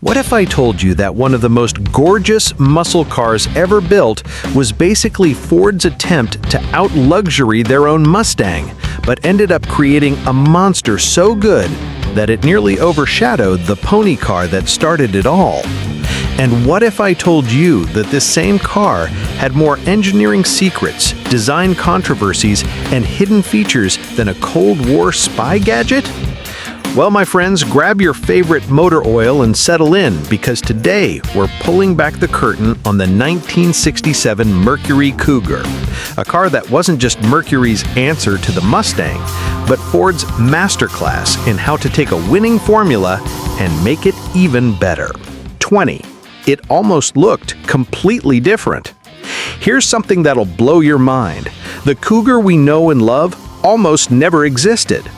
What if I told you that one of the most gorgeous muscle cars ever built was basically Ford's attempt to out-luxury their own Mustang, but ended up creating a monster so good that it nearly overshadowed the pony car that started it all? And what if I told you that this same car had more engineering secrets, design controversies, and hidden features than a Cold War spy gadget? Well, my friends, grab your favorite motor oil and settle in, because today we're pulling back the curtain on the 1967 Mercury Cougar, a car that wasn't just Mercury's answer to the Mustang, but Ford's masterclass in how to take a winning formula and make it even better. 20. It almost looked completely different. Here's something that'll blow your mind. The Cougar we know and love almost never existed.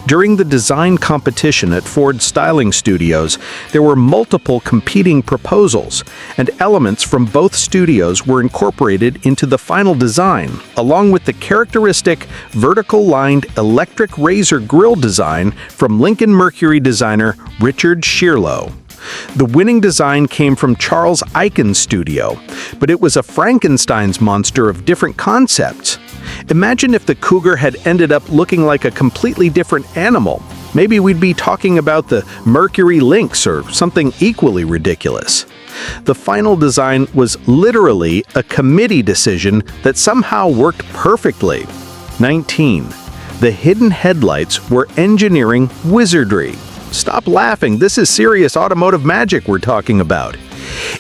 During the design competition at Ford Styling Studios, there were multiple competing proposals, and elements from both studios were incorporated into the final design, along with the characteristic vertical-lined electric razor grille design from Lincoln Mercury designer Richard Schierlow. The winning design came from Charles Eichen's studio, but it was a Frankenstein's monster of different concepts. Imagine if the Cougar had ended up looking like a completely different animal. Maybe we'd be talking about the Mercury Lynx or something equally ridiculous. The final design was literally a committee decision that somehow worked perfectly. 19. The hidden headlights were engineering wizardry. Stop laughing, this is serious automotive magic we're talking about.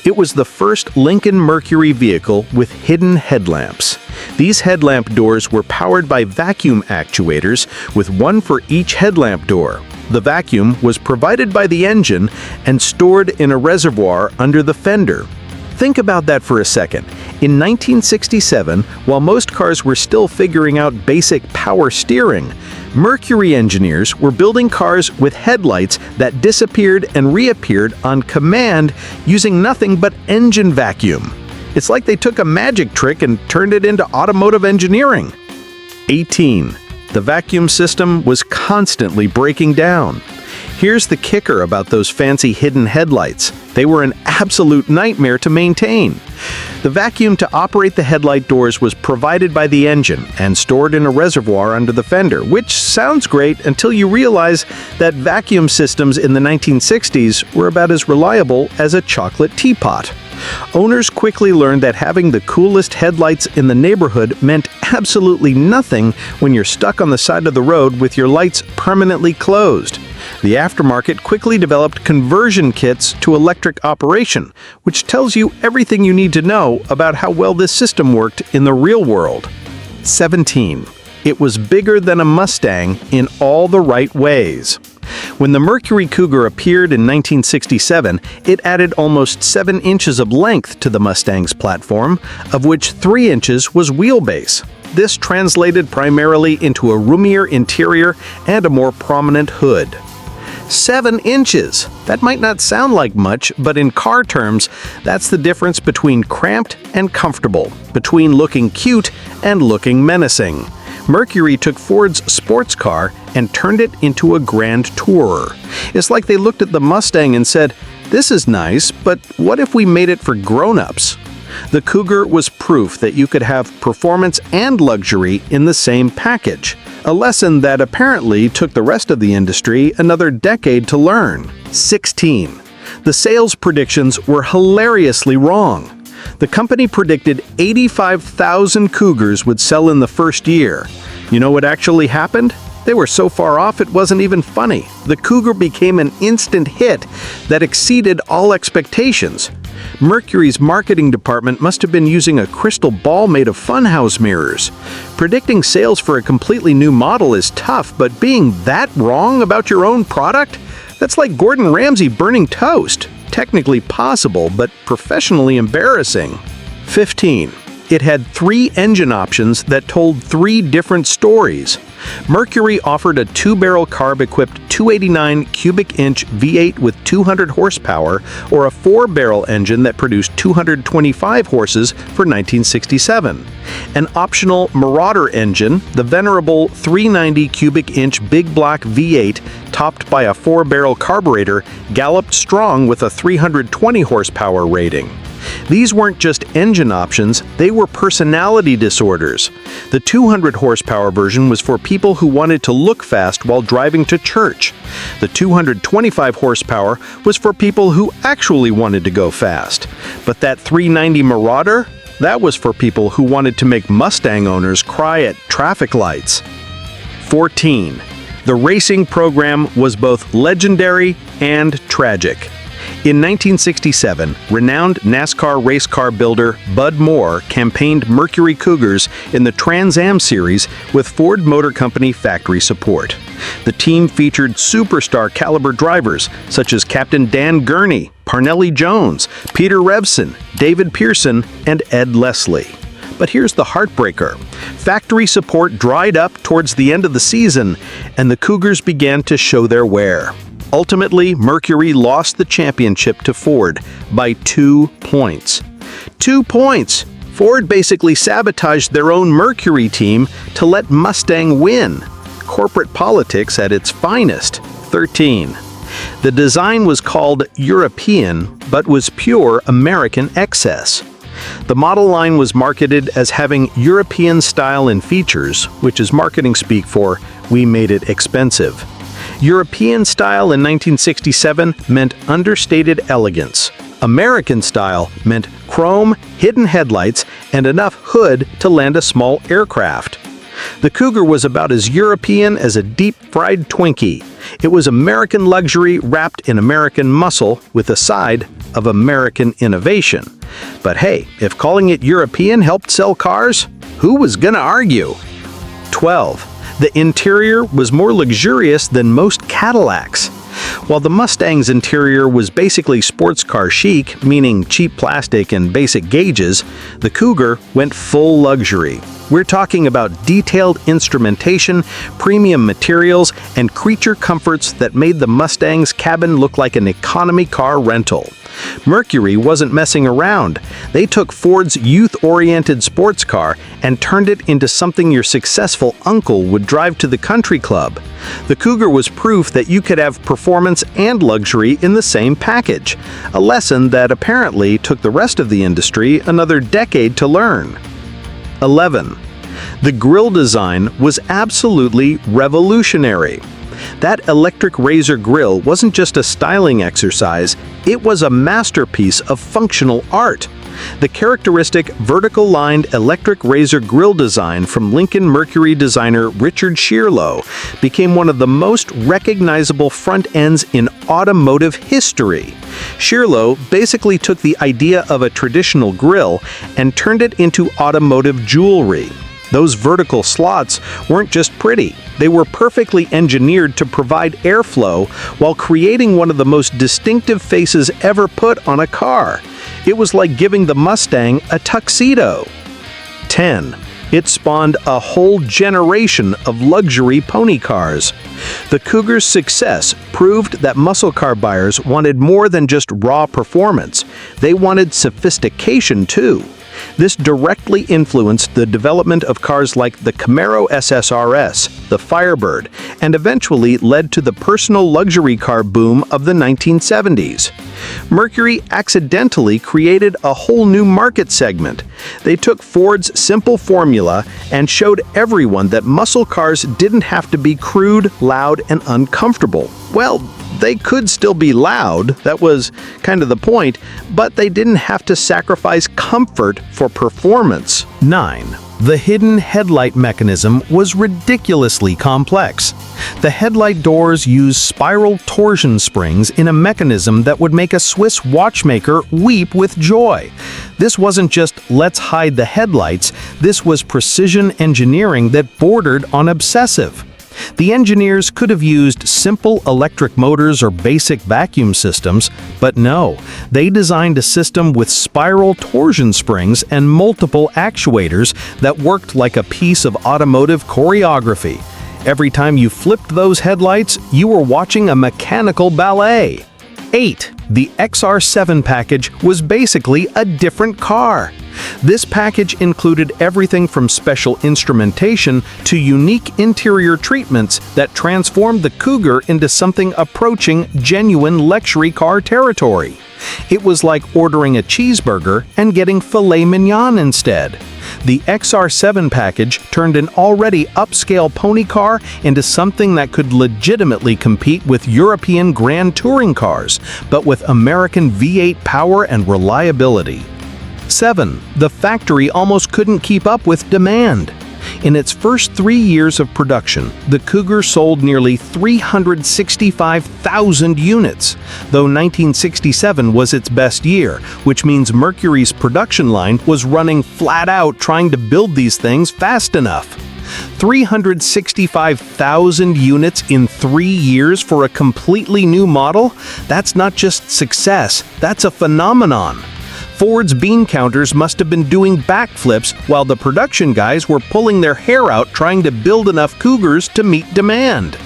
It was the first Lincoln Mercury vehicle with hidden headlamps. These headlamp doors were powered by vacuum actuators, with one for each headlamp door. The vacuum was provided by the engine and stored in a reservoir under the fender. Think about that for a second. In 1967, while most cars were still figuring out basic power steering, Mercury engineers were building cars with headlights that disappeared and reappeared on command using nothing but engine vacuum. It's like they took a magic trick and turned it into automotive engineering. 18. The vacuum system was constantly breaking down. Here's the kicker about those fancy hidden headlights. They were an absolute nightmare to maintain. The vacuum to operate the headlight doors was provided by the engine and stored in a reservoir under the fender, which sounds great until you realize that vacuum systems in the 1960s were about as reliable as a chocolate teapot. Owners quickly learned that having the coolest headlights in the neighborhood meant absolutely nothing when you're stuck on the side of the road with your lights permanently closed. The aftermarket quickly developed conversion kits to electric operation, which tells you everything you need to know about how well this system worked in the real world. 17. It was bigger than a Mustang in all the right ways. When the Mercury Cougar appeared in 1967, it added almost 7 inches of length to the Mustang's platform, of which 3 inches was wheelbase. This translated primarily into a roomier interior and a more prominent hood. 7 inches! That might not sound like much, but in car terms, that's the difference between cramped and comfortable, between looking cute and looking menacing. Mercury took Ford's sports car and turned it into a grand tourer. It's like they looked at the Mustang and said, "This is nice, but what if we made it for grown-ups?" The Cougar was proof that you could have performance and luxury in the same package, a lesson that apparently took the rest of the industry another decade to learn. 16. The sales predictions were hilariously wrong. The company predicted 85,000 Cougars would sell in the first year. You know what actually happened? They were so far off it wasn't even funny. The Cougar became an instant hit that exceeded all expectations. Mercury's marketing department must have been using a crystal ball made of funhouse mirrors. Predicting sales for a completely new model is tough, but being that wrong about your own product? That's like Gordon Ramsay burning toast. Technically possible, but professionally embarrassing. 15. it had 3 engine options that told 3 different stories. Mercury offered a 2-barrel carb-equipped 289 cubic inch V8 with 200 horsepower, or a 4-barrel engine that produced 225 horses for 1967. An optional Marauder engine, the venerable 390 cubic inch big block V8 topped by a 4-barrel carburetor, galloped strong with a 320 horsepower rating. These weren't just engine options, they were personality disorders. The 200 horsepower version was for people who wanted to look fast while driving to church. The 225 horsepower was for people who actually wanted to go fast. But that 390 Marauder? That was for people who wanted to make Mustang owners cry at traffic lights. 14. The racing program was both legendary and tragic. In 1967, renowned NASCAR race car builder Bud Moore campaigned Mercury Cougars in the Trans Am Series with Ford Motor Company factory support. The team featured superstar caliber drivers such as Captain Dan Gurney, Parnelli Jones, Peter Revson, David Pearson, and Ed Leslie. But here's the heartbreaker. Factory support dried up towards the end of the season, and the Cougars began to show their wear. Ultimately, Mercury lost the championship to Ford by 2 points. 2 points! Ford basically sabotaged their own Mercury team to let Mustang win. Corporate politics at its finest. 13. The design was called European, but was pure American excess. The model line was marketed as having European style and features, which is marketing speak for "we made it expensive." European style in 1967 meant understated elegance. American style meant chrome, hidden headlights, and enough hood to land a small aircraft. The Cougar was about as European as a deep-fried Twinkie. It was American luxury wrapped in American muscle with a side of American innovation. But hey, if calling it European helped sell cars, who was gonna argue? 12. The interior was more luxurious than most Cadillacs. While the Mustang's interior was basically sports car chic, meaning cheap plastic and basic gauges, the Cougar went full luxury. We're talking about detailed instrumentation, premium materials, and creature comforts that made the Mustang's cabin look like an economy car rental. Mercury wasn't messing around. They took Ford's youth-oriented sports car and turned it into something your successful uncle would drive to the country club. The Cougar was proof that you could have performance and luxury in the same package, a lesson that apparently took the rest of the industry another decade to learn. 11. The grille design was absolutely revolutionary. That electric razor grille wasn't just a styling exercise, it was a masterpiece of functional art. The characteristic vertical-lined electric razor grille design from Lincoln Mercury designer Richard Shearlow became one of the most recognizable front ends in automotive history. Shearlow basically took the idea of a traditional grille and turned it into automotive jewelry. Those vertical slots weren't just pretty, they were perfectly engineered to provide airflow while creating one of the most distinctive faces ever put on a car. It was like giving the Mustang a tuxedo. 10. It spawned a whole generation of luxury pony cars. The Cougar's success proved that muscle car buyers wanted more than just raw performance. They wanted sophistication too. This directly influenced the development of cars like the Camaro SSRS, the Firebird, and eventually led to the personal luxury car boom of the 1970s. Mercury accidentally created a whole new market segment. They took Ford's simple formula and showed everyone that muscle cars didn't have to be crude, loud, and uncomfortable. Well, they could still be loud, that was kind of the point, but they didn't have to sacrifice comfort for performance. 9. The hidden headlight mechanism was ridiculously complex. The headlight doors used spiral torsion springs in a mechanism that would make a Swiss watchmaker weep with joy. This wasn't just let's hide the headlights, this was precision engineering that bordered on obsessive. The engineers could have used simple electric motors or basic vacuum systems, but no, they designed a system with spiral torsion springs and multiple actuators that worked like a piece of automotive choreography. Every time you flipped those headlights, you were watching a mechanical ballet. 8. The XR7 package was basically a different car. This package included everything from special instrumentation to unique interior treatments that transformed the Cougar into something approaching genuine luxury car territory. It was like ordering a cheeseburger and getting filet mignon instead. The XR7 package turned an already upscale pony car into something that could legitimately compete with European Grand Touring cars, but with American V8 power and reliability. 7. The factory almost couldn't keep up with demand. In its first 3 years of production, the Cougar sold nearly 365,000 units, though 1967 was its best year, which means Mercury's production line was running flat out trying to build these things fast enough. 365,000 units in 3 years for a completely new model? That's not just success, that's a phenomenon. Ford's bean counters must have been doing backflips while the production guys were pulling their hair out trying to build enough Cougars to meet demand.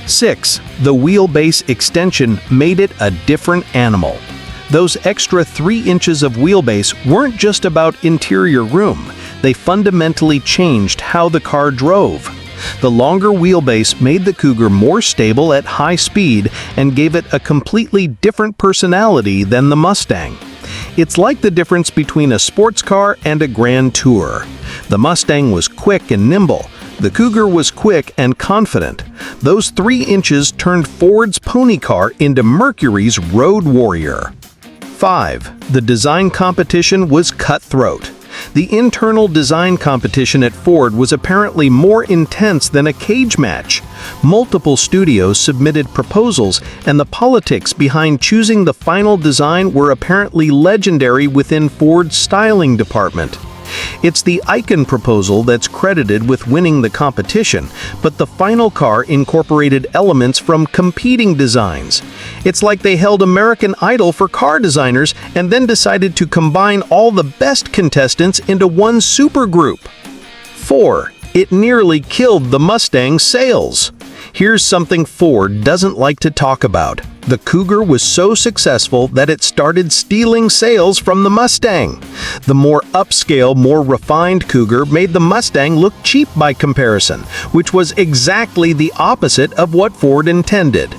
6. The wheelbase extension made it a different animal. Those extra 3 inches of wheelbase weren't just about interior room, they fundamentally changed how the car drove. The longer wheelbase made the Cougar more stable at high speed and gave it a completely different personality than the Mustang. It's like the difference between a sports car and a Grand Tour. The Mustang was quick and nimble. The Cougar was quick and confident. Those 3 inches turned Ford's pony car into Mercury's road warrior. 5. The design competition was cutthroat. The internal design competition at Ford was apparently more intense than a cage match. Multiple studios submitted proposals, and the politics behind choosing the final design were apparently legendary within Ford's styling department. It's the Icon proposal that's credited with winning the competition, but the final car incorporated elements from competing designs. It's like they held American Idol for car designers and then decided to combine all the best contestants into one supergroup. 4. It nearly killed the Mustang's sales. Here's something Ford doesn't like to talk about. The Cougar was so successful that it started stealing sales from the Mustang. The more upscale, more refined Cougar made the Mustang look cheap by comparison, which was exactly the opposite of what Ford intended.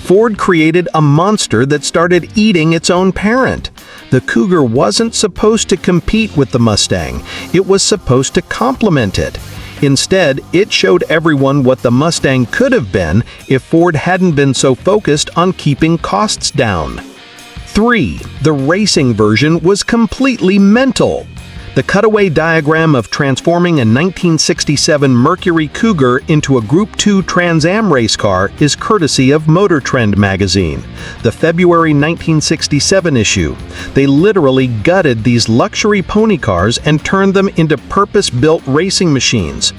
Ford created a monster that started eating its own parent. The Cougar wasn't supposed to compete with the Mustang. It was supposed to complement it. Instead, it showed everyone what the Mustang could have been if Ford hadn't been so focused on keeping costs down. 3. The racing version was completely mental. The cutaway diagram of transforming a 1967 Mercury Cougar into a Group 2 Trans Am race car is courtesy of Motor Trend magazine, the February 1967 issue. They literally gutted these luxury pony cars and turned them into purpose-built racing machines.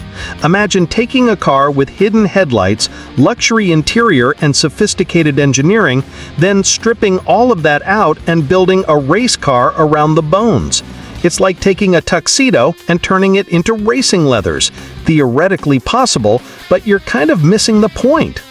Imagine taking a car with hidden headlights, luxury interior, and sophisticated engineering, then stripping all of that out and building a race car around the bones. It's like taking a tuxedo and turning it into racing leathers. Theoretically possible, but you're kind of missing the point.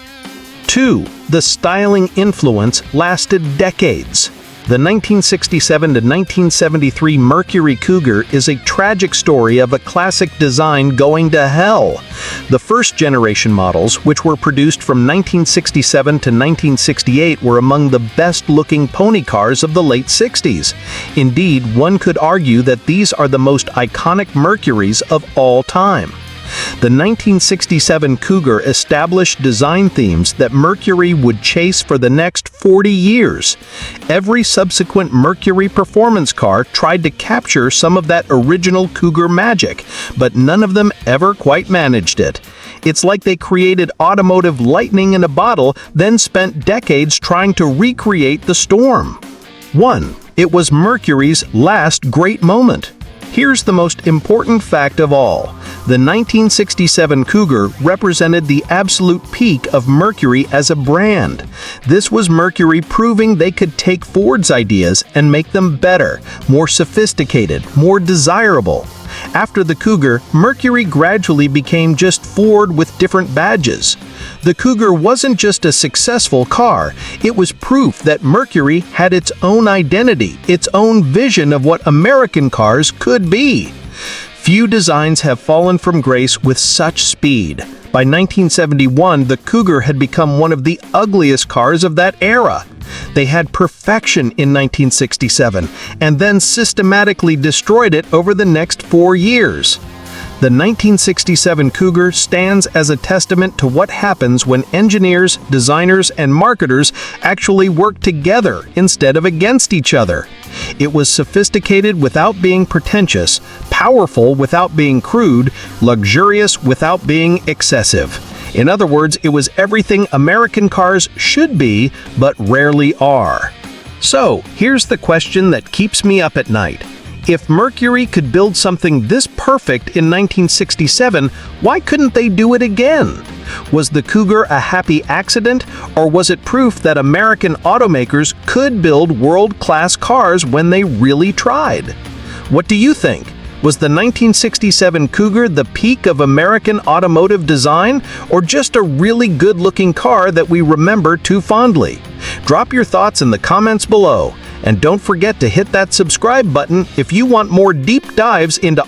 2. The styling influence lasted decades. The 1967 to 1973 Mercury Cougar is a tragic story of a classic design going to hell. The first generation models, which were produced from 1967 to 1968, were among the best-looking pony cars of the late 60s. Indeed, one could argue that these are the most iconic Mercurys of all time. The 1967 Cougar established design themes that Mercury would chase for the next 40 years. Every subsequent Mercury performance car tried to capture some of that original Cougar magic, but none of them ever quite managed it. It's like they created automotive lightning in a bottle, then spent decades trying to recreate the storm. 1. It was Mercury's last great moment. Here's the most important fact of all. The 1967 Cougar represented the absolute peak of Mercury as a brand. This was Mercury proving they could take Ford's ideas and make them better, more sophisticated, more desirable. After the Cougar, Mercury gradually became just Ford with different badges. The Cougar wasn't just a successful car, it was proof that Mercury had its own identity, its own vision of what American cars could be. Few designs have fallen from grace with such speed. By 1971, the Cougar had become one of the ugliest cars of that era. They had perfection in 1967, and then systematically destroyed it over the next 4 years. The 1967 Cougar stands as a testament to what happens when engineers, designers, and marketers actually work together instead of against each other. It was sophisticated without being pretentious, powerful without being crude, luxurious without being excessive. In other words, it was everything American cars should be, but rarely are. So, here's the question that keeps me up at night. If Mercury could build something this perfect in 1967, why couldn't they do it again? Was the Cougar a happy accident, or was it proof that American automakers could build world-class cars when they really tried? What do you think? Was the 1967 Cougar the peak of American automotive design, or just a really good-looking car that we remember too fondly? Drop your thoughts in the comments below. And don't forget to hit that subscribe button if you want more deep dives into